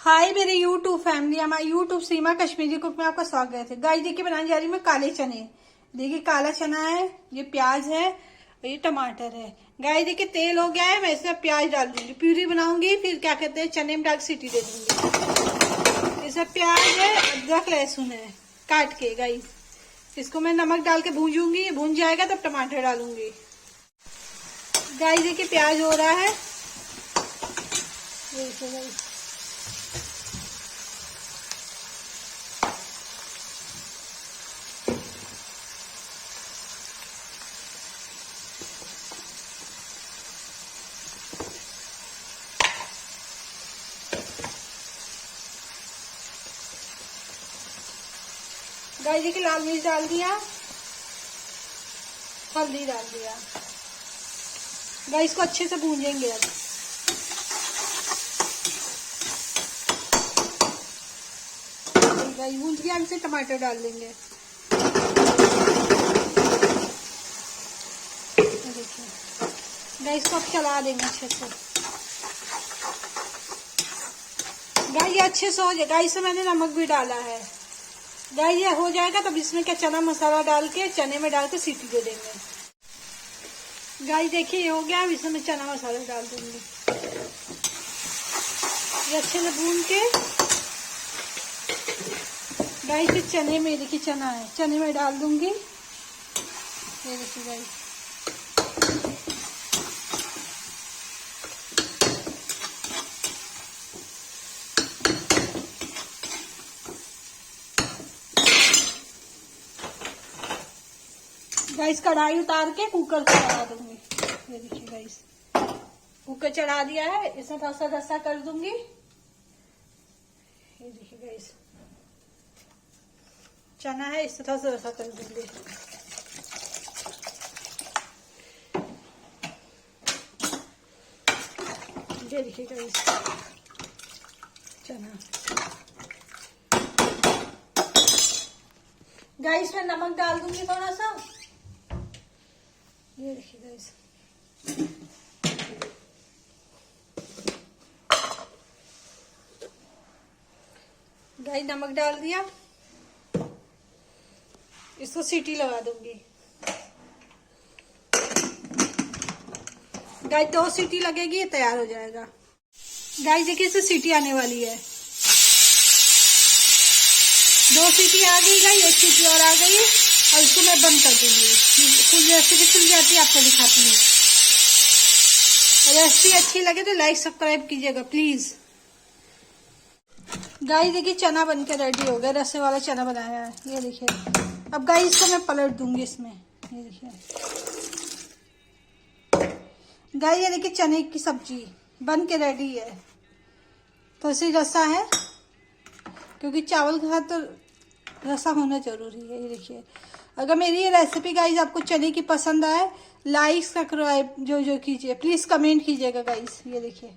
हाय मेरे YouTube family, हमारे YouTube सीमा Kashmiri cook में आपका स्वागत है। गाइस देखिए बनाने जा रही हूँ मैं काले चने। देखिए काला चना है, ये प्याज है और ये टमाटर है। गाइस देखिए तेल हो गया है, मैं इसमें प्याज डाल दूंगी, प्यूरी बनाऊंगी, फिर क्या कहते हैं चने में डाल सीटी दे दूंगी। इसमें प्याज है, अदरक लहसुन है काट के। गाइस इसको मैं नमक डाल के भूंजूंगी, भून जाएगा तब टमाटर डालूंगी। गाइस देखिए प्याज हो रहा है, गाइस देखिए लाल मिर्च डाल दिया, हल्दी डाल दिया। गाइस को अच्छे से भूंजेंगे अब। गाइस भूंज गया, हमसे टमाटर डाल देंगे। देखिए गाइस को अब चला देंगे अच्छे से। गाइस ये अच्छे से हो जाए। गाइस मैंने नमक भी डाला है। गाइस ये हो जाएगा तब इसमें क्या चना मसाला डाल के चने में डाल के सीटी दे देंगे। गाइस देखिए ये हो गया, अब इसमें चना मसाला डाल दूंगी। ये अच्छे से भून के गाइस ये चने में, देखिए चना है, चने में डाल दूंगी। ये देखिए गाइस गाइस कढ़ाई उतार के कुकर चढ़ा दूंगी। ये देखिए गाइस कुकर चढ़ा दिया है, इसमें थोड़ा सा रसा कर दूंगी। ये देखिए गाइस चना है, इससे थोड़ा सा रसा कर दूंगी। ये देखिए गाइस चना। गाइस मैं नमक डाल दूंगी थोड़ा सा। ये देखिए गाइस नमक डाल दिया, इसको सीटी लगा दूंगी। गाइस 2 सीटी लगेगी, ये तैयार हो जाएगा। गाइस देखिए इसे सीटी आने वाली है, 2 सीटी आ गई। गाइस 1 सीटी और आ गई और इसको मैं बंद कर दूंगी। रेसिपी खुल जाती है, आपको दिखाती हूँ। रेसिपी अच्छी लगे तो लाइक सब्सक्राइब कीजिएगा प्लीज। गाइस देखिए चना बन के रेडी हो गया, रसे वाला चना बनाया है। ये देखिए अब गाइस इसको मैं पलट दूंगी इसमें। ये देखिए गाइस ये देखिए चने की सब्जी बन के रेडी है। तो इसी रसा है, क्योंकि चावल के साथ तो रसा होना जरूरी है। ये देखिए अगर मेरी ये रेसिपी गाइस आपको चने की पसंद आए, लाइक सब्सक्राइब जो कीजिए, प्लीज कमेंट कीजिएगा गाइस। ये देखिए